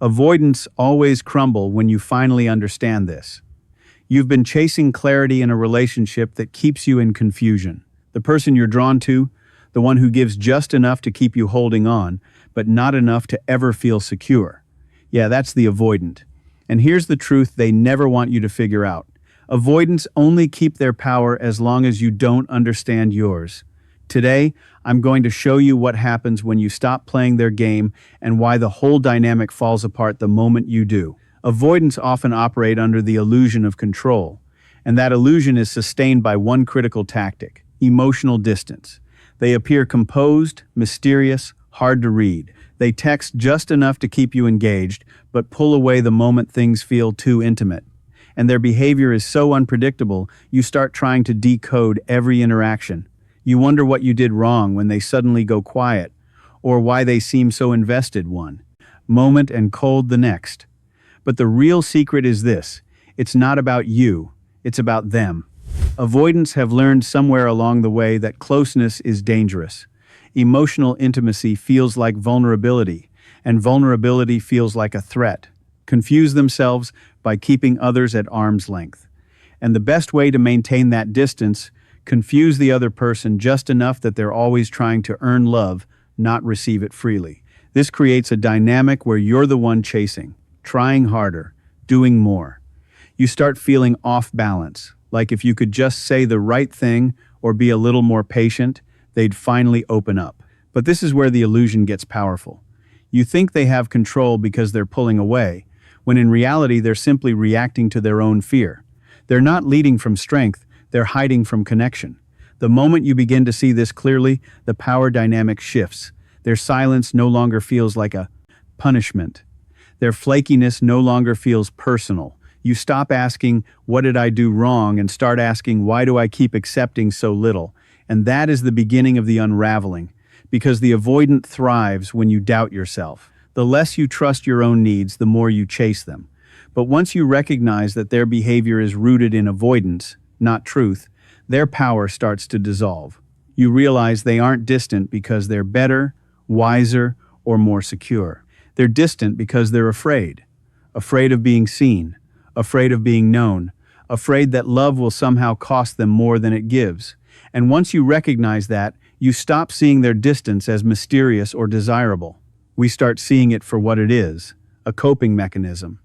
Avoidants always crumble when you finally understand this. You've been chasing clarity in a relationship that keeps you in confusion. The person you're drawn to, the one who gives just enough to keep you holding on, but not enough to ever feel secure. Yeah, that's the avoidant. And here's the truth they never want you to figure out. Avoidants only keep their power as long as you don't understand yours. Today, I'm going to show you what happens when you stop playing their game and why the whole dynamic falls apart the moment you do. Avoidants often operate under the illusion of control, and that illusion is sustained by one critical tactic: emotional distance. They appear composed, mysterious, hard to read. They text just enough to keep you engaged, but pull away the moment things feel too intimate. And their behavior is so unpredictable, you start trying to decode every interaction. You wonder what you did wrong when they suddenly go quiet, or why they seem so invested one moment and cold the next. But the real secret is this: it's not about you, it's about them. Avoidants have learned somewhere along the way that closeness is dangerous. Emotional intimacy feels like vulnerability, and vulnerability feels like a threat. Confuse themselves by keeping others at arm's length. And the best way to maintain that distance: confuse the other person just enough that they're always trying to earn love, not receive it freely. This creates a dynamic where you're the one chasing, trying harder, doing more. You start feeling off balance, like if you could just say the right thing or be a little more patient, they'd finally open up. But this is where the illusion gets powerful. You think they have control because they're pulling away, when in reality they're simply reacting to their own fear. They're not leading from strength, they're hiding from connection. The moment you begin to see this clearly, the power dynamic shifts. Their silence no longer feels like a punishment. Their flakiness no longer feels personal. You stop asking, "What did I do wrong?" and start asking, "Why do I keep accepting so little?" And that is the beginning of the unraveling, because the avoidant thrives when you doubt yourself. The less you trust your own needs, the more you chase them. But once you recognize that their behavior is rooted in avoidance, not truth, their power starts to dissolve. You realize they aren't distant because they're better, wiser, or more secure. They're distant because they're afraid. Afraid of being seen, afraid of being known, afraid that love will somehow cost them more than it gives. And once you recognize that, you stop seeing their distance as mysterious or desirable. We start seeing it for what it is: a coping mechanism.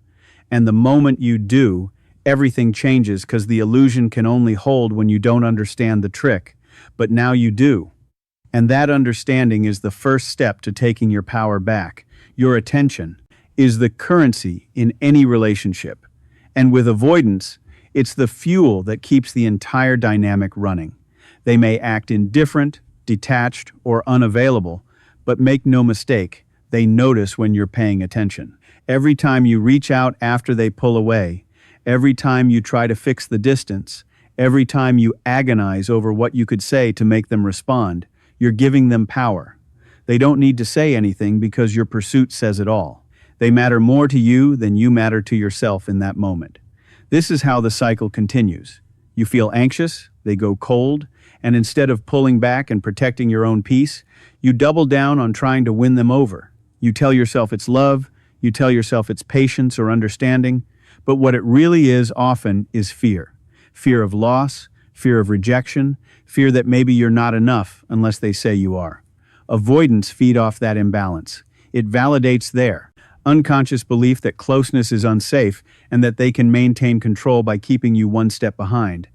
And the moment you do, everything changes, because the illusion can only hold when you don't understand the trick. But now you do. And that understanding is the first step to taking your power back. Your attention is the currency in any relationship. And with avoidance, it's the fuel that keeps the entire dynamic running. They may act indifferent, detached, or unavailable, but make no mistake, they notice when you're paying attention. Every time you reach out after they pull away, every time you try to fix the distance, every time you agonize over what you could say to make them respond, you're giving them power. They don't need to say anything because your pursuit says it all. They matter more to you than you matter to yourself in that moment. This is how the cycle continues. You feel anxious, they go cold, and instead of pulling back and protecting your own peace, you double down on trying to win them over. You tell yourself it's love, you tell yourself it's patience or understanding, but what it really is often is fear. Fear of loss, fear of rejection, fear that maybe you're not enough unless they say you are. Avoidants feed off that imbalance. It validates their unconscious belief that closeness is unsafe and that they can maintain control by keeping you one step behind.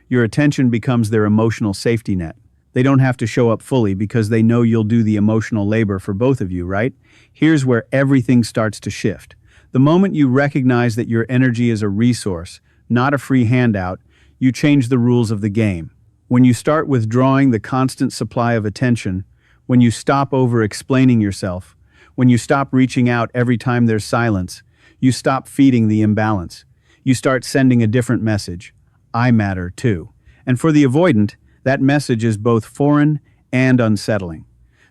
Your attention becomes their emotional safety net. They don't have to show up fully because they know you'll do the emotional labor for both of you, right? Here's where everything starts to shift. The moment you recognize that your energy is a resource, not a free handout, you change the rules of the game. When you start withdrawing the constant supply of attention, when you stop over-explaining yourself, when you stop reaching out every time there's silence, you stop feeding the imbalance. You start sending a different message. I matter too. And for the avoidant, that message is both foreign and unsettling.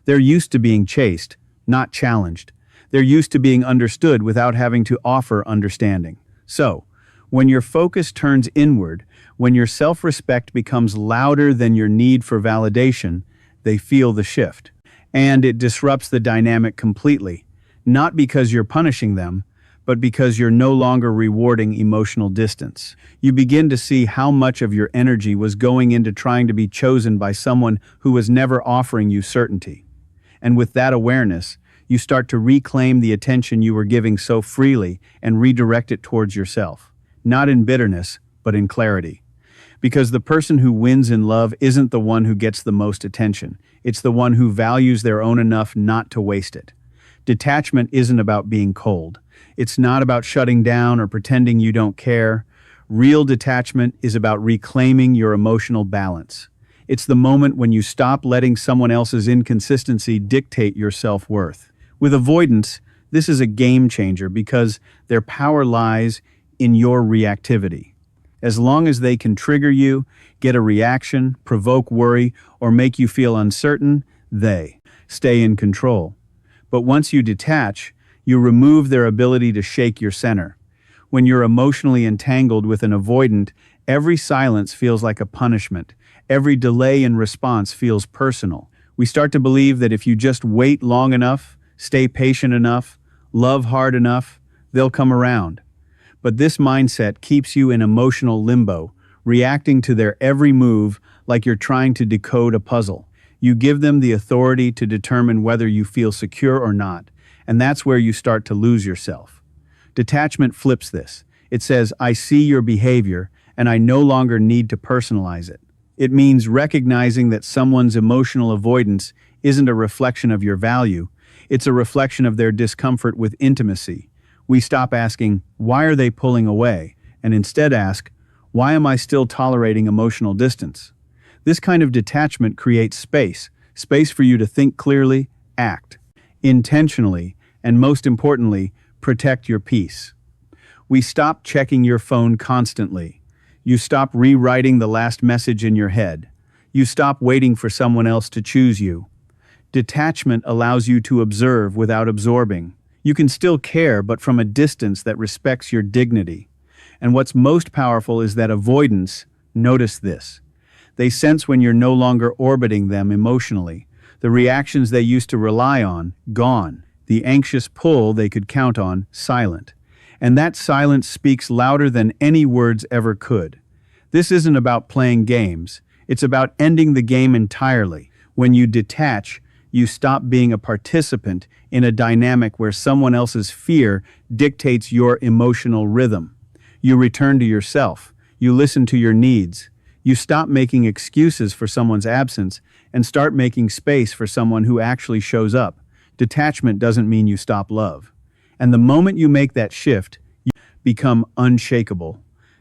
They're used to being chased, not challenged. They're used to being understood without having to offer understanding. So, when your focus turns inward, when your self-respect becomes louder than your need for validation, they feel the shift. And it disrupts the dynamic completely. not because you're punishing them, but because you're no longer rewarding emotional distance. You begin to see how much of your energy was going into trying to be chosen by someone who was never offering you certainty. And with that awareness, you start to reclaim the attention you were giving so freely and redirect it towards yourself, not in bitterness, but in clarity. Because the person who wins in love isn't the one who gets the most attention. It's the one who values their own enough not to waste it. Detachment isn't about being cold. It's not about shutting down or pretending you don't care. Real detachment is about reclaiming your emotional balance. It's the moment when you stop letting someone else's inconsistency dictate your self-worth. With avoidance, this is a game changer because their power lies in your reactivity. As long as they can trigger you, get a reaction, provoke worry, or make you feel uncertain, they stay in control. But once you detach, you remove their ability to shake your center. When you're emotionally entangled with an avoidant, every silence feels like a punishment. Every delay in response feels personal. We start to believe that if you just wait long enough, stay patient enough, love hard enough, they'll come around. But this mindset keeps you in emotional limbo, reacting to their every move like you're trying to decode a puzzle. You give them the authority to determine whether you feel secure or not, and that's where you start to lose yourself. Detachment flips this. It says, I see your behavior, and I no longer need to personalize it. It means recognizing that someone's emotional avoidance isn't a reflection of your value, it's a reflection of their discomfort with intimacy. We stop asking, why are they pulling away? And instead ask, why am I still tolerating emotional distance? This kind of detachment creates space for you to think clearly, act intentionally, and most importantly, protect your peace. We stop checking your phone constantly. You stop rewriting the last message in your head. You stop waiting for someone else to choose you. Detachment allows you to observe without absorbing. You can still care, but from a distance that respects your dignity. And what's most powerful is that avoidance, notice this. They sense when you're no longer orbiting them emotionally. The reactions they used to rely on, gone. The anxious pull they could count on, silent. And that silence speaks louder than any words ever could. This isn't about playing games. It's about ending the game entirely. When you detach, you stop being a participant in a dynamic where someone else's fear dictates your emotional rhythm. You return to yourself. You listen to your needs. You stop making excuses for someone's absence and start making space for someone who actually shows up. Detachment doesn't mean you stop love. And the moment you make that shift, you become unshakable.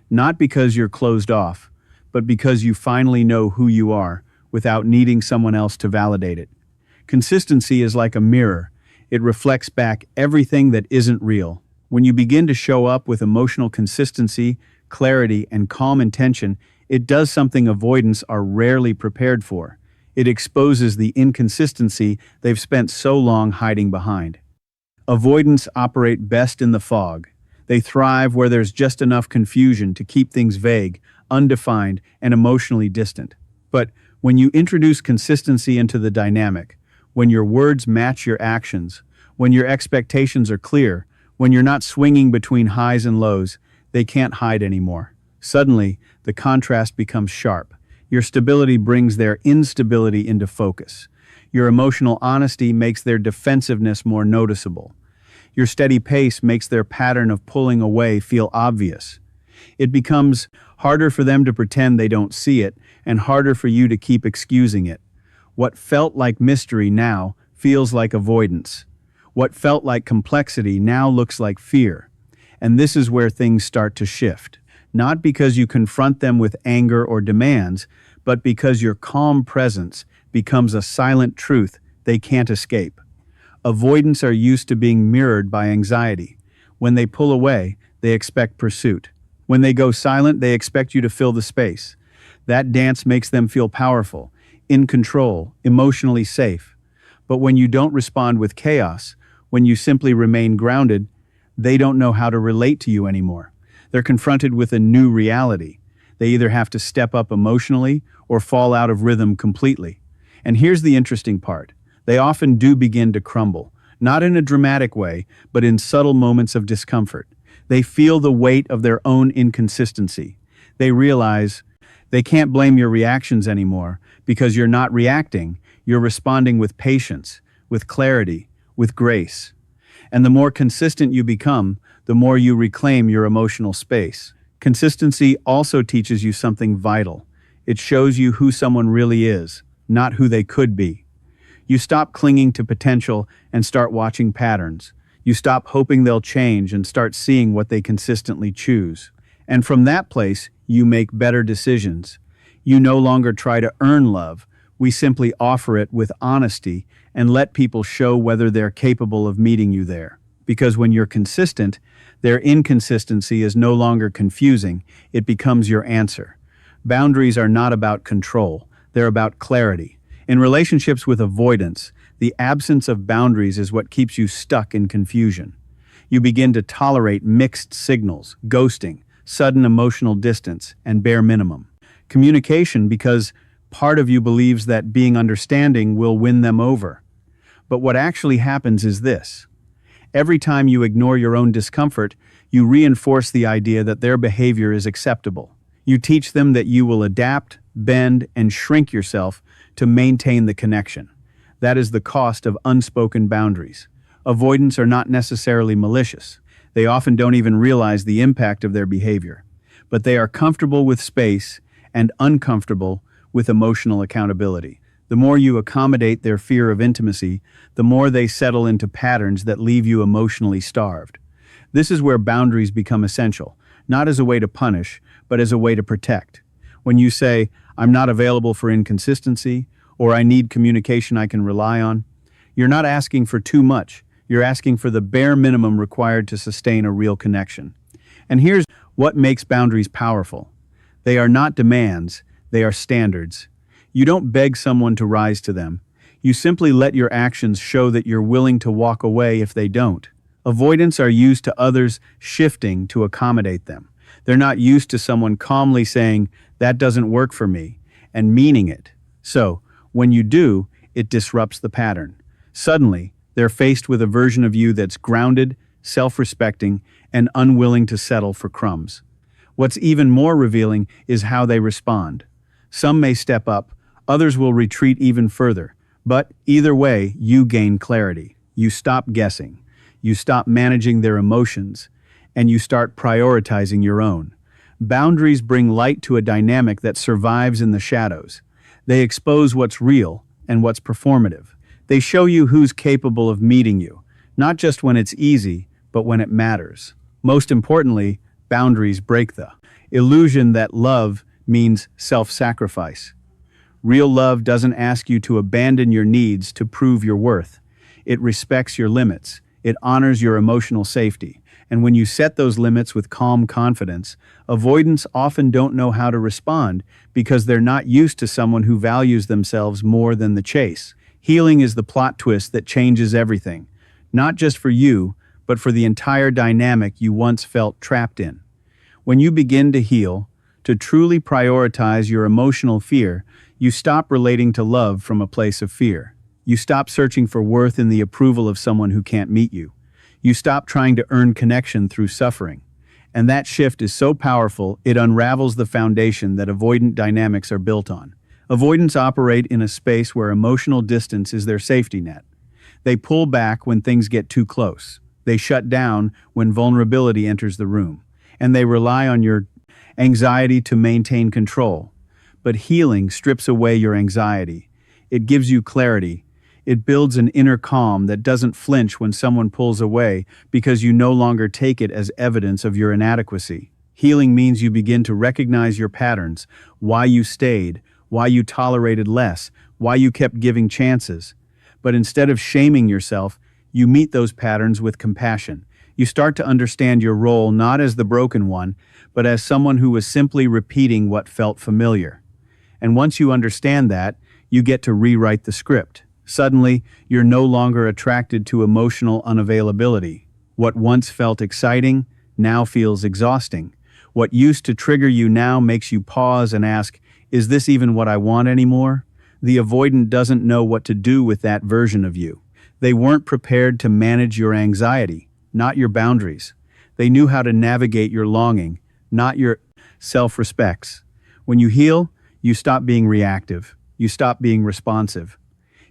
Not because you're closed off, but because you finally know who you are without needing someone else to validate it. Consistency is like a mirror. It reflects back everything that isn't real. When you begin to show up with emotional consistency, clarity, and calm intention, it does something avoidants are rarely prepared for. It exposes the inconsistency they've spent so long hiding behind. Avoidants operate best in the fog. They thrive where there's just enough confusion to keep things vague, undefined, and emotionally distant. But when you introduce consistency into the dynamic, when your words match your actions, when your expectations are clear, when you're not swinging between highs and lows, they can't hide anymore. Suddenly, the contrast becomes sharp. Your stability brings their instability into focus. Your emotional honesty makes their defensiveness more noticeable. Your steady pace makes their pattern of pulling away feel obvious. It becomes harder for them to pretend they don't see it, and harder for you to keep excusing it. What felt like mystery now feels like avoidance. What felt like complexity now looks like fear. And this is where things start to shift. Not because you confront them with anger or demands, but because your calm presence becomes a silent truth they can't escape. Avoidants are used to being mirrored by anxiety. When they pull away, they expect pursuit. When they go silent, they expect you to fill the space. That dance makes them feel powerful, in control, emotionally safe. But when you don't respond with chaos, when you simply remain grounded, they don't know how to relate to you anymore. They're confronted with a new reality. They either have to step up emotionally or fall out of rhythm completely. And here's the interesting part. They often do begin to crumble, not in a dramatic way, but in subtle moments of discomfort. They feel the weight of their own inconsistency. They realize they can't blame your reactions anymore because you're not reacting, you're responding with patience, with clarity, with grace. And the more consistent you become, the more you reclaim your emotional space. Consistency also teaches you something vital. It shows you who someone really is, not who they could be. You stop clinging to potential and start watching patterns. You stop hoping they'll change and start seeing what they consistently choose. And from that place, you make better decisions. You no longer try to earn love. We simply offer it with honesty and let people show whether they're capable of meeting you there. Because when you're consistent, their inconsistency is no longer confusing. It becomes your answer. Boundaries are not about control. They're about clarity. In relationships with avoidance, the absence of boundaries is what keeps you stuck in confusion. You begin to tolerate mixed signals, ghosting, sudden emotional distance, and bare minimum communication because part of you believes that being understanding will win them over. But what actually happens is this. Every time you ignore your own discomfort, you reinforce the idea that their behavior is acceptable. You teach them that you will adapt, bend, and shrink yourself to maintain the connection. That is the cost of unspoken boundaries. Avoidants are not necessarily malicious. They often don't even realize the impact of their behavior. But they are comfortable with space and uncomfortable with emotional accountability. The more you accommodate their fear of intimacy, the more they settle into patterns that leave you emotionally starved. This is where boundaries become essential, not as a way to punish, but as a way to protect. When you say, "I'm not available for inconsistency," or "I need communication I can rely on," you're not asking for too much. You're asking for the bare minimum required to sustain a real connection. And here's what makes boundaries powerful. They are not demands, they are standards. You don't beg someone to rise to them. You simply let your actions show that you're willing to walk away if they don't. Avoidants are used to others shifting to accommodate them. They're not used to someone calmly saying, "That doesn't work for me," and meaning it. So, when you do, it disrupts the pattern. Suddenly, they're faced with a version of you that's grounded, self-respecting, and unwilling to settle for crumbs. What's even more revealing is how they respond. Some may step up, others will retreat even further. But either way, you gain clarity. You stop guessing. You stop managing their emotions, and you start prioritizing your own. Boundaries bring light to a dynamic that survives in the shadows. They expose what's real and what's performative. They show you who's capable of meeting you, not just when it's easy, but when it matters. Most importantly, boundaries break the illusion that love means self-sacrifice. Real love doesn't ask you to abandon your needs to prove your worth. It respects your limits. It honors your emotional safety. And when you set those limits with calm confidence, avoidants often don't know how to respond because they're not used to someone who values themselves more than the chase. Healing is the plot twist that changes everything, not just for you, but for the entire dynamic you once felt trapped in. When you begin to heal, to truly prioritize your emotional fear, you stop relating to love from a place of fear. You stop searching for worth in the approval of someone who can't meet you. You stop trying to earn connection through suffering. And that shift is so powerful, it unravels the foundation that avoidant dynamics are built on. Avoidants operate in a space where emotional distance is their safety net. They pull back when things get too close. They shut down when vulnerability enters the room. And they rely on your anxiety to maintain control. But healing strips away your anxiety. It gives you clarity. It builds an inner calm that doesn't flinch when someone pulls away because you no longer take it as evidence of your inadequacy. Healing means you begin to recognize your patterns, why you stayed, why you tolerated less, why you kept giving chances. But instead of shaming yourself, you meet those patterns with compassion. You start to understand your role not as the broken one, but as someone who was simply repeating what felt familiar. And once you understand that, you get to rewrite the script. Suddenly, you're no longer attracted to emotional unavailability. What once felt exciting now feels exhausting. What used to trigger you now makes you pause and ask, is this even what I want anymore? The avoidant doesn't know what to do with that version of you. They weren't prepared to manage your anxiety, not your boundaries. They knew how to navigate your longing, not your self-respects. When you heal, you stop being reactive. You stop being responsive.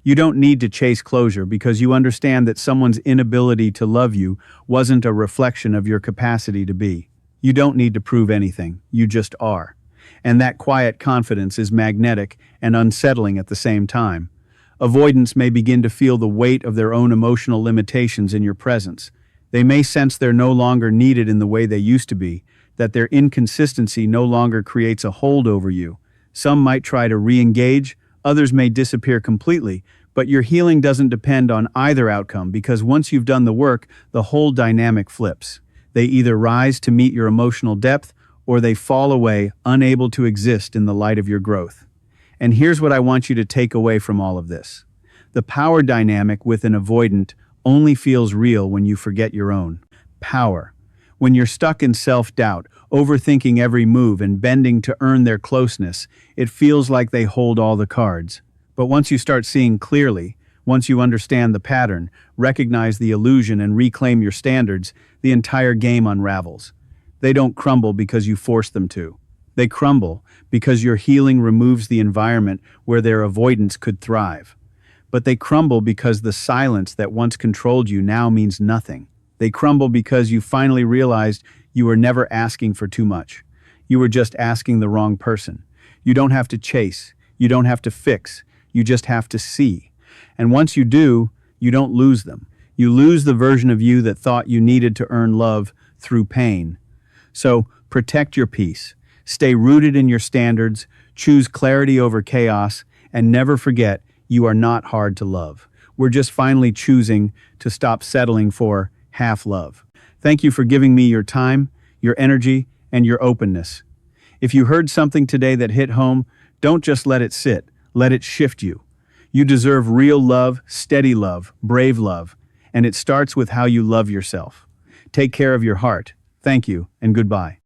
You don't need to chase closure because you understand that someone's inability to love you wasn't a reflection of your capacity to be. You don't need to prove anything. You just are. And that quiet confidence is magnetic and unsettling at the same time. Avoidants may begin to feel the weight of their own emotional limitations in your presence. They may sense they're no longer needed in the way they used to be, that their inconsistency no longer creates a hold over you. Some might try to re-engage, others may disappear completely, but your healing doesn't depend on either outcome because once you've done the work, the whole dynamic flips. They either rise to meet your emotional depth or they fall away, unable to exist in the light of your growth. And here's what I want you to take away from all of this. The power dynamic with an avoidant only feels real when you forget your own power. When you're stuck in self-doubt, overthinking every move and bending to earn their closeness, it feels like they hold all the cards. But once you start seeing clearly, once you understand the pattern, recognize the illusion and reclaim your standards, the entire game unravels. They don't crumble because you force them to. They crumble because your healing removes the environment where their avoidance could thrive. But they crumble because the silence that once controlled you now means nothing. They crumble because you finally realized you were never asking for too much. You were just asking the wrong person. You don't have to chase. You don't have to fix. You just have to see. And once you do, you don't lose them. You lose the version of you that thought you needed to earn love through pain. So protect your peace. Stay rooted in your standards. Choose clarity over chaos. And never forget, you are not hard to love. We're just finally choosing to stop settling for half love. Thank you for giving me your time, your energy, and your openness. If you heard something today that hit home, don't just let it sit. Let it shift you. You deserve real love, steady love, brave love, and it starts with how you love yourself. Take care of your heart. Thank you, and goodbye.